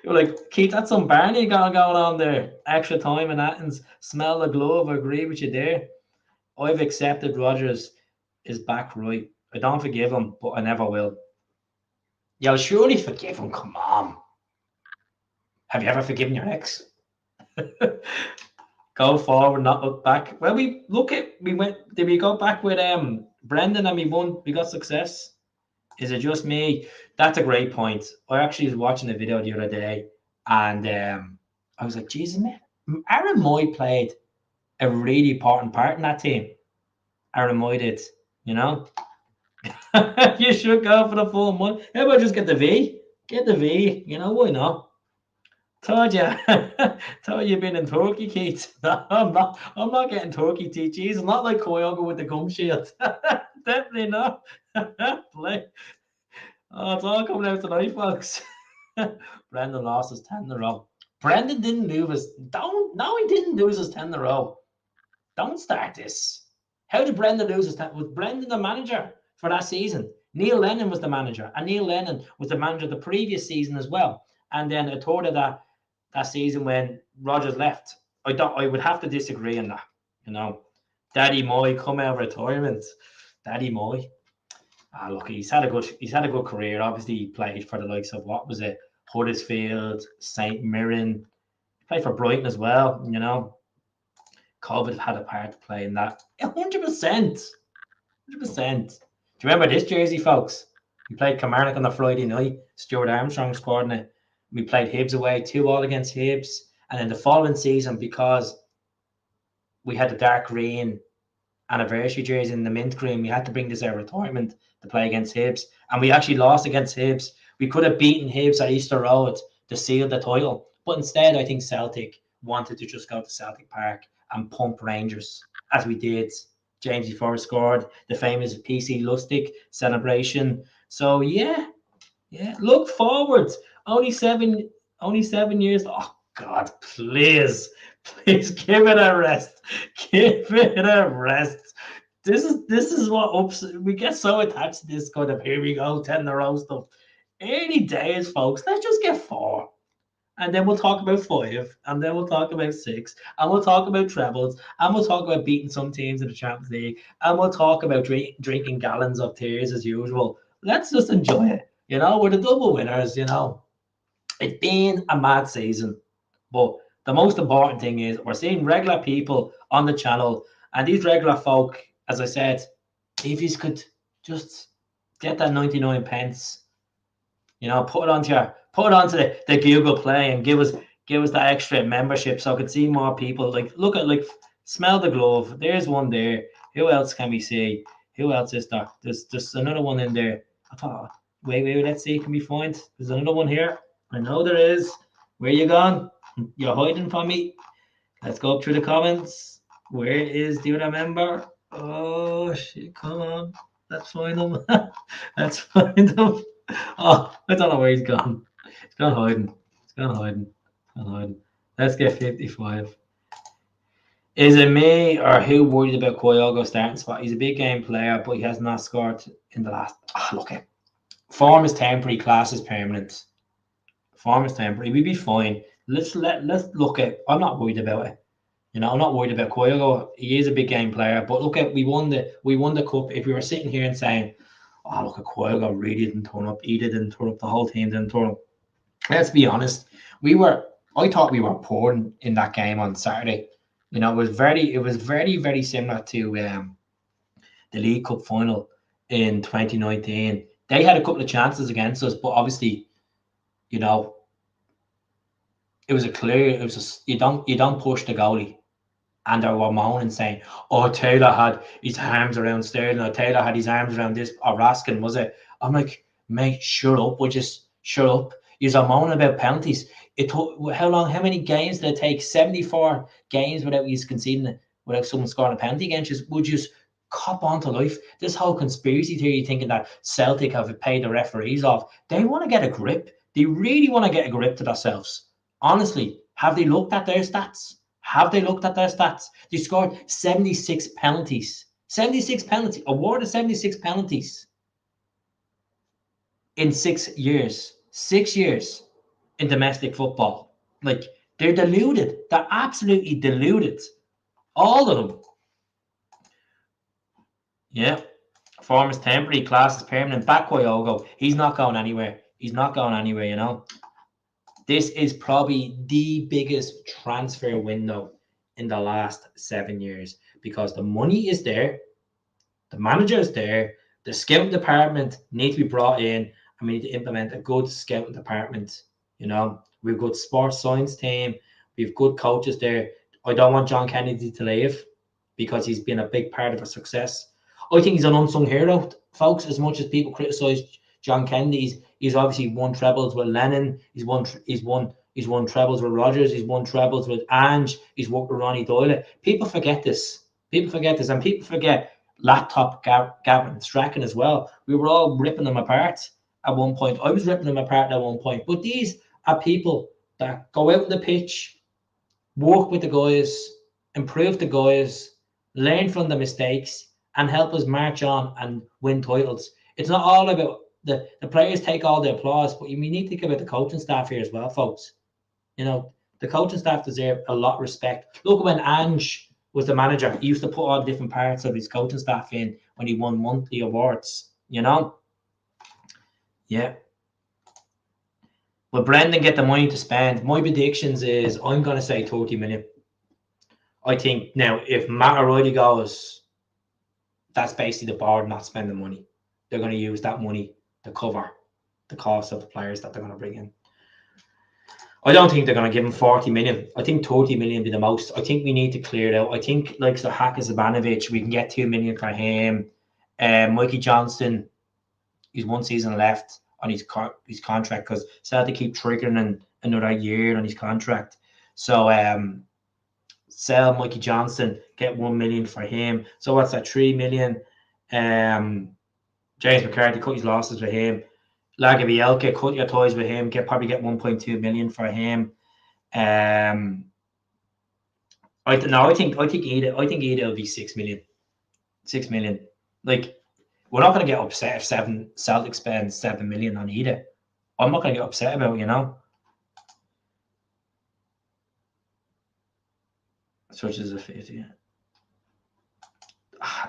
You're like, Keith, that's some Barney going on there. Extra time in Athens. Smell the glove. I agree with you there. I've accepted Rodgers is back right. I don't forgive him, but I never will. Yeah, I'll surely forgive him. Come on. Have you ever forgiven your ex? Go forward, not look back. Well, did we go back with Brendan and we won? We got success. Is it just me? That's a great point. I actually was watching a video the other day and I was like, Jesus, man, Aaron Moy played a really important part in that team. Aaron Moy did, you know? You should go for the full month. How about just get the V? Get the V, you know, why not? Told you. Told you been in Turkey, Keith. No, I'm not getting Turkey TGs. I'm not like Kyogo with the gum shield. Definitely not. Play. Oh, it's all coming out tonight, folks. Brendan lost his 10 in a row. Brendan didn't lose his. No, he didn't lose his 10 in a row. Don't start this. How did Brendan lose his 10? Was Brendan the manager for that season? Neil Lennon was the manager, and Neil Lennon was the manager the previous season as well. And then a third of that season when Rodgers left. I would have to disagree on that. You know, Daddy Moy come out of retirement. Daddy Moy. Look, he's had a good career. Obviously, he played for the likes of what was it, Huddersfield, St Mirren. He played for Brighton as well. You know, COVID had a part to play in that. 100%. 100%. Do you remember this jersey, folks? We played Kilmarnock on the Friday night. Stuart Armstrong scored in it. We played Hibs away, 2-2 against Hibs. And then the following season, because we had the dark green anniversary jersey in the mint green, we had to bring this out of retirement to play against Hibs. And we actually lost against Hibs. We could have beaten Hibs at Easter Road to seal the title. But instead, I think Celtic wanted to just go to Celtic Park and pump Rangers, as we did. Jamesy Forrest scored the famous PC Lustig celebration. So, yeah, look forward. Only seven years. Oh God, please give it a rest. Give it a rest. This is what ups. We get so attached to this kind of here we go 10 in a row stuff. 80 days, folks. Let's just get 4. and then we'll talk about 5, and then we'll talk about 6, and we'll talk about trebles, and we'll talk about beating some teams in the Champions League, and we'll talk about drinking gallons of tears as usual. Let's just enjoy it. We're the double winners. It's been a mad season, but the most important thing is we're seeing regular people on the channel, and these regular folk, as I said, if you could just get that 99 pence, put it onto the Google Play and give us that extra membership so I could see more people. Look at smell the glove. There's one there. Who else can we see? Who else is there? There's another one in there. I thought, wait, let's see. Can we find? There's another one here. I know there is. Where you gone? You're hiding from me. Let's go up through the comments. Where is the other member? Oh shit! Come on. Let's find him. Let's find him. Oh, I don't know where he's gone. He's gone hiding. Let's get 55. Is it me or who worried about Kyogo starting spot? He's a big game player, but he has not scored in the last. Look at form is temporary, class is permanent. Form is temporary. We'd be fine. Let's look at. I'm not worried about it. I'm not worried about Kyogo. He is a big game player, but look at we won the cup. If we were sitting here and saying, "Oh, look at Kyogo really didn't turn up. Idah didn't turn up. The whole team didn't turn up." Let's be honest. I thought we were poor in that game on Saturday. It was very, very similar to the League Cup final in 2019. They had a couple of chances against us, but obviously, it was you don't push the goalie. And they were moaning saying, "Oh, Taylor had his arms around Sterling, or Taylor had his arms around this, or Raskin, was it?" I'm like, mate, shut up. Shut up. You're moaning about penalties. It took how long? How many games did it take? 74 games without you conceding, without someone scoring a penalty against you. Would you just cop on to life? This whole conspiracy theory thinking that Celtic have paid the referees off. They want to get a grip. They really want to get a grip to themselves. Honestly, have they looked at their stats? They scored 76 penalties. 76 penalties. Awarded 76 penalties in 6 years. 6 years in domestic football. They're deluded. They're absolutely deluded. All of them. Yeah. Form is temporary, class is permanent. Back Kyogo. He's not going anywhere. This is probably the biggest transfer window in the last 7 years because the money is there, the manager is there, the scouting department needs to be brought in, and we need to implement a good scouting department. We've got sports science team, we've good coaches there. I don't want John Kennedy to leave because he's been a big part of our success. I think he's an unsung hero, folks. As much as people criticize John Kennedy, he's obviously won trebles with Lennon. He's won trebles with RODGERS. He's won trebles with Ange. He's worked with Ronnie Doyle. People forget this. And people forget laptop Gavin Strachan as well. We were all ripping them apart at one point. I was ripping them apart at one point. But these are people that go out on the pitch, work with the guys, improve the guys, learn from the mistakes, and help us march on and win titles. It's not all about the players take all the applause, but we need to think about the coaching staff here as well, folks. The coaching staff deserve a lot of respect. Look, when Ange was the manager, he used to put all the different parts of his coaching staff in when he won monthly awards, Yeah. Will Brendan get the money to spend? My predictions is I'm going to say 30 million. I think now if Matt O'Riley goes, that's basically the board not spending money. They're going to use that money to cover the cost of the players that they're going to bring in. I don't think they're going to give him 40 million. I think 30 million be the most. I think we need to clear it out. I think like the Hackers Zabanovic, we can get 2 million for him. Mikey Johnston, he's 1 season left on his contract because Celtic keep triggering another year on his contract. So sell Mikey Johnston, get 1 million for him. So what's that? 3 million. James McCarthy, cut his losses with him. Lagerbielke, cut your ties with him. Probably get 1.2 million for him. I think Idah will be 6 million. 6 million. We're not going to get upset if Celtic spends 7 million on Idah. I'm not going to get upset about it, Such as a 50.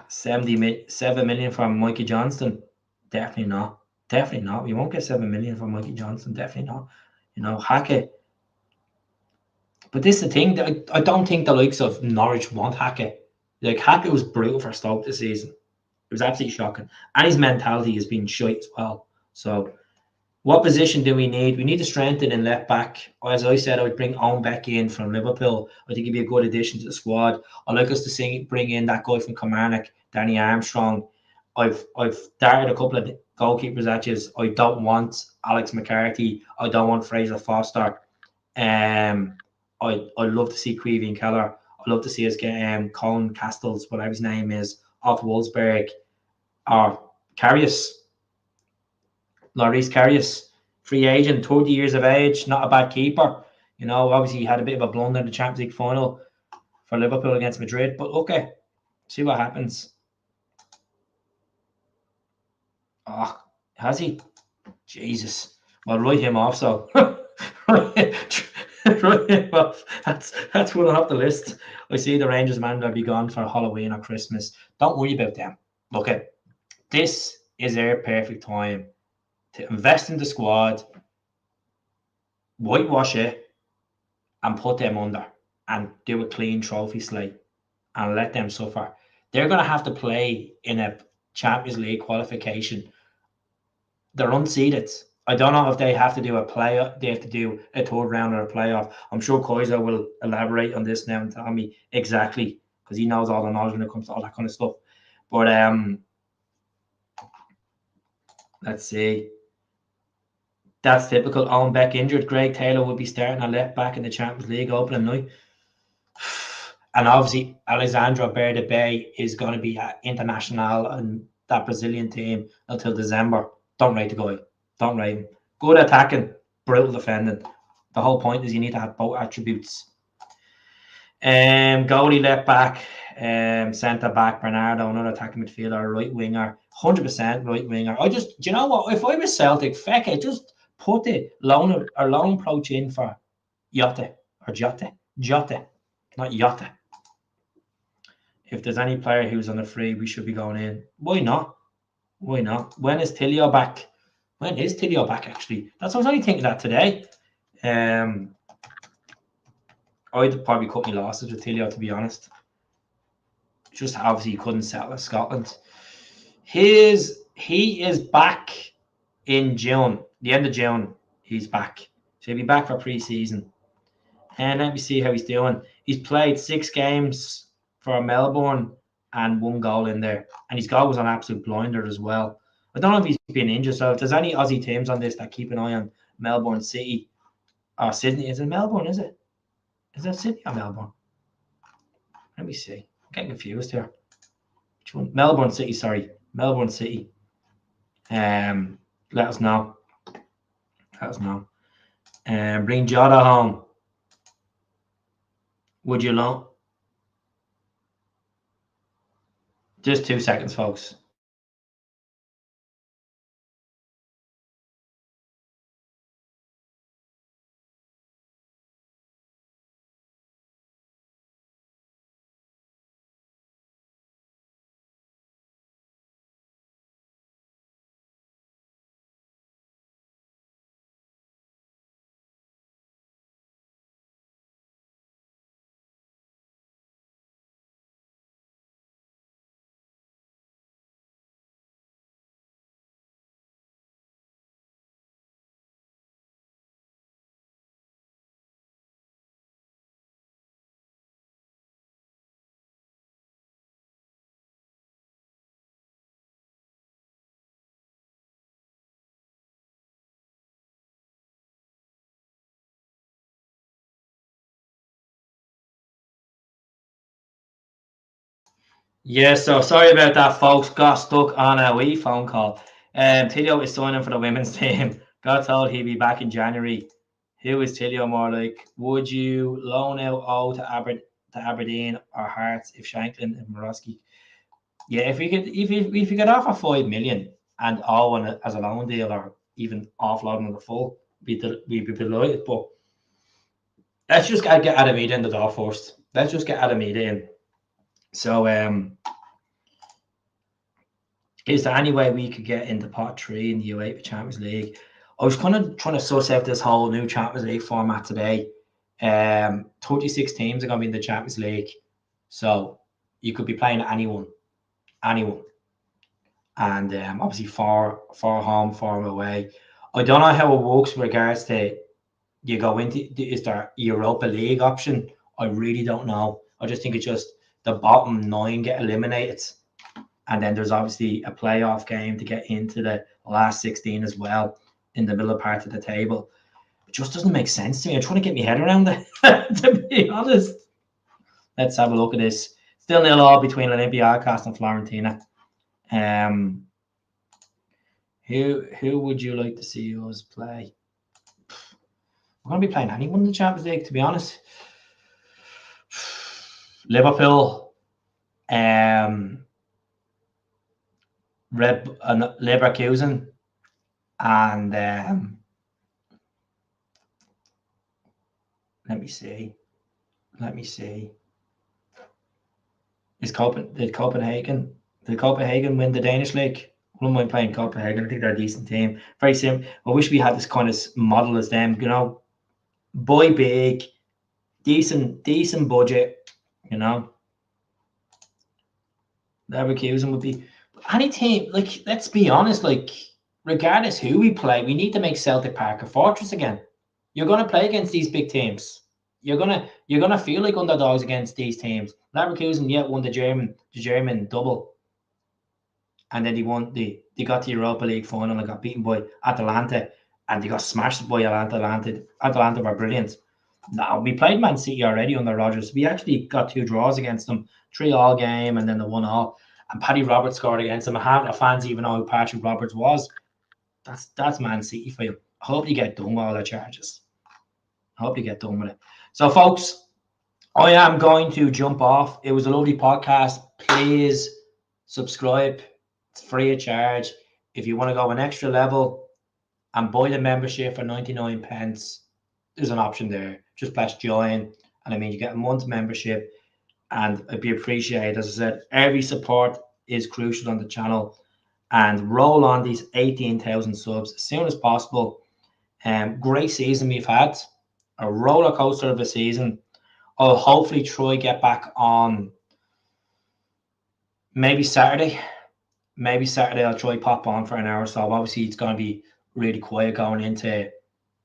7 million from Mikey Johnston. Definitely not. Definitely not. We won't get 7 million from Mikey Johnston. Definitely not. You know, Hackett. But this is the thing. I don't think the likes of Norwich want Hackett. Like, Hackett was brutal for Stoke this season. It was absolutely shocking. And his mentality has been shite as well. So, what position do we need? We need to strengthen in left back. As I said, I would bring Owen back in from Liverpool. I think he'd be a good addition to the squad. I'd like us to bring in that guy from Kilmarnock, Danny Armstrong. I've started a couple of goalkeepers matches. I don't want Alex McCarthy. I don't want Fraser Foster. I'd love to see Queevy and Keller. I'd love to see us get Colin Castles, whatever his name is, off Wolfsburg, or Karius. Loris Karius, free agent, 30 years of age, not a bad keeper. You know, obviously he had a bit of a blunder in the Champions League final for Liverpool against Madrid, but okay, see what happens. Oh, has he? Jesus. Well, write him off, so. Write him off. That's one off the list. I see the Rangers man will be gone for Halloween or Christmas. Don't worry about them. Okay, this is their perfect time to invest in the squad, whitewash it, and put them under and do a clean trophy slate and let them suffer. They're going to have to play in a Champions League qualification. They're unseeded. I don't know if they have to do a playoff. They have to do a third round or a playoff. I'm sure Kaiser will elaborate on this now and tell me exactly, because he knows all the knowledge when it comes to all that kind of stuff. But let's see. That's typical. Owen Beck injured. Greg Taylor will be starting at left back in the Champions League opening night. And obviously, Alexandre Berde is going to be at International and that Brazilian team until December. Don't rate the guy. Don't rate him. Good attacking, brutal defending. The whole point is you need to have both attributes. Goalie left back, centre back, Bernardo, another attacking midfielder, right winger, 100% right winger. Do you know what? If I was Celtic, feck it, just put the loan approach in for Jota, not Jota. If there's any player who's on the free, we should be going in. Why not? Why not? When is Tilio back? When is Tilio back, actually? That's what I was only thinking that today. I'd probably cut my losses with Tilio, to be honest. Just obviously he couldn't settle in Scotland. He is back in June. The end of June, he's back. So he'll be back for pre-season. And let me see how he's doing. He's played 6 games for Melbourne and 1 goal in there. And his goal was an absolute blinder as well. I don't know if he's been injured. So if there's any Aussie teams on this that keep an eye on Melbourne City or Sydney. Is it Melbourne, is it? Is that Sydney or Melbourne? Let me see. I'm getting confused here. Which one? Melbourne City, sorry. Melbourne City. Let us know. Let us know. Bring Jota home. Would you loan? Just 2 seconds, folks. Yeah, so sorry about that, folks. Got stuck on a wee phone call. Tilio is signing for the women's team. Got told he'd be back in January. Who is Tilio more like? Would you loan out O to Aberdeen or Hearts if Shanklin and Morosky? Yeah, if you could offer 5 million and O as a loan deal or even offloading the full, we'd be delighted. But let's just get Adamida in the door first. let's just get Adamida in. So, is there any way we could get into pot 3 in the UEFA Champions League? I was kind of trying to suss out this whole new Champions League format today. 36 teams are going to be in the Champions League. So you could be playing anyone. And obviously 4 home, 4 away. I don't know how it works with regards to you go into, is there Europa League option? I really don't know. I just think it's just the bottom 9 get eliminated. And then there's obviously a playoff game to get into the last 16 as well in the middle part of the table. It just doesn't make sense to me. I'm trying to get my head around it, to be honest. Let's have a look at this. Still 0-0 between Olympiacos and Fiorentina. Who would you like to see us play? We're going to be playing anyone in the Champions League, to be honest. Liverpool, Leverkusen, and let me see. Did Copenhagen win the Danish league? I wouldn't mind playing Copenhagen. I think they're a decent team. Very simple. I wish we had this kind of model as them. You know, buy big, decent budget. You know, Leverkusen would be any team. Like, let's be honest. Like, regardless who we play, we need to make Celtic Park a fortress again. You're going to play against these big teams. You're gonna feel like underdogs against these teams. Leverkusen won the German double, and then they got the Europa League final and got beaten by Atalanta, and they got smashed by Atalanta. Atalanta were brilliant. Now, we played Man City already under RODGERS. We actually got 2 draws against them, 3-3 game, and then the 1-1. And Paddy Roberts scored against them. Half the fans even know who Patrick Roberts was. That's Man City for you. I hope you get done with all the charges. I hope you get done with it. So, folks, I am going to jump off. It was a lovely podcast. Please subscribe. It's free of charge. If you want to go an extra level and buy the membership for 99 pence, there's an option there. Just press join. And I mean, you get a month's membership, and it'd be appreciated. As I said, every support is crucial on the channel, and roll on these 18,000 subs as soon as possible. Great season we've had. A roller coaster of a season. I'll hopefully try get back on maybe Saturday. I'll try pop on for an hour or so. Obviously, it's going to be really quiet going into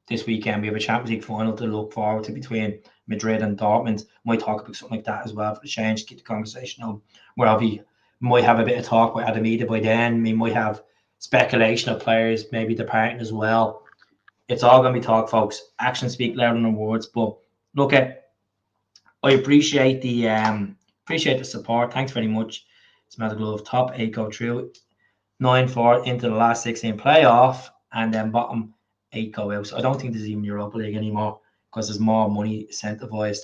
this weekend. We have a Champions League final to look forward to between Madrid and Dortmund. Might talk about something like that as well for the change, keep the conversation up. Where we might have a bit of talk with Adamida by then. We might have speculation of players maybe departing as well. It's all going to be talk, folks. Actions speak louder than words. But look, I appreciate the support. Thanks very much. Smells of glove. Top 8 go through. 9-4 into the last 16 playoff, and then bottom 8 go out. So I don't think there's even Europa League anymore because there's more money incentivized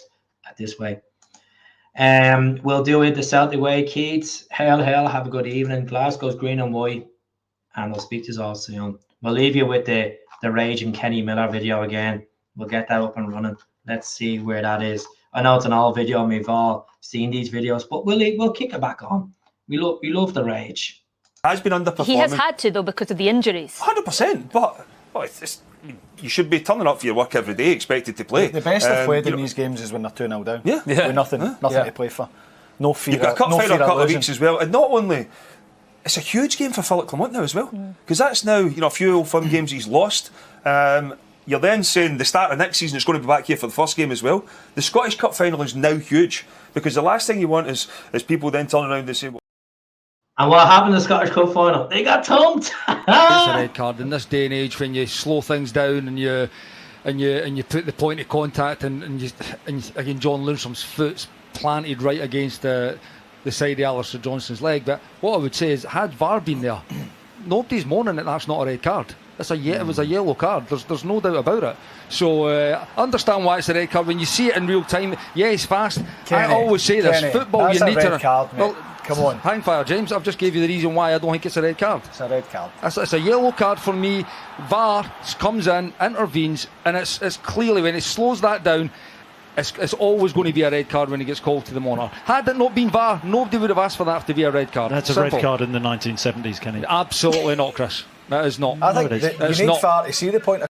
at this way. We'll do it the Celtic way, kids. Hell, have a good evening. Glasgow's green and white, and we'll speak to you all soon. We'll leave you with the Rage and Kenny Miller video again. We'll get that up and running. Let's see where that is. I know it's an old video and we've all seen these videos, but we'll kick it back on. We love the Rage. Has been underperforming. He has had to, though, because of the injuries. 100%, but you should be turning up for your work every day, expected to play. The best of played in these games is when they're 2-0 down. Yeah. With nothing to play for. No fear. You've got a cup final in a couple of weeks as well, and not only. It's a huge game for Philip Clement now as well, because that's now a few old firm games he's lost. You're then saying the start of next season is going to be back here for the first game as well. The Scottish Cup final is now huge, because the last thing you want is people then turning around and saying, and what happened in the Scottish Cup final? They got thumped. It's a red card in this day and age when you slow things down and you put the point of contact and again John Lundstrom's foot's planted right against the side of Alistair Johnston's leg. But what I would say is, had VAR been there, nobody's moaning that that's not a red card. It was a yellow card. There's no doubt about it. So understand why it's a red card when you see it in real time. Yeah, it's fast. I always say this: football, you need to. Card, well, come on, hang fire, James. I've just gave you the reason why I don't think it's a red card. It's a red card. It's a yellow card for me. VAR comes in, intervenes, and it's clearly when it slows that down. It's always going to be a red card when he gets called to the monitor. Had it not been VAR, nobody would have asked for that to be a red card. That's a red card in the 1970s, Kenny. Absolutely not, Chris. That is not. I think you need VAR to see the point of.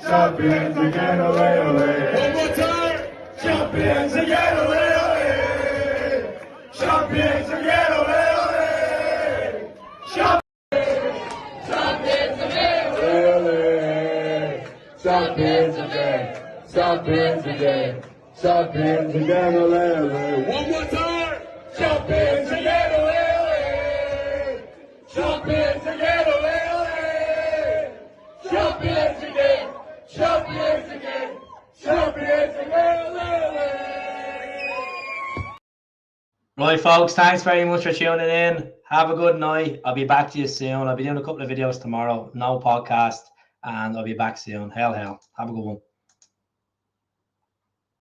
Champions again, ole, ole. One more time. Champions again, ole, ole. Champions again, ole, ole. Champions again, ole, ole. Champions again. Champions again. Champions again, ole, ole. One more time. Champions again, ole, ole. Champions again, ole, ole. Champions again. Champions again! Champions again! Right, folks, thanks very much for tuning in. Have a good night. I'll be back to you soon. I'll be doing a couple of videos tomorrow. No podcast. And I'll be back soon. Hell. Have a good one.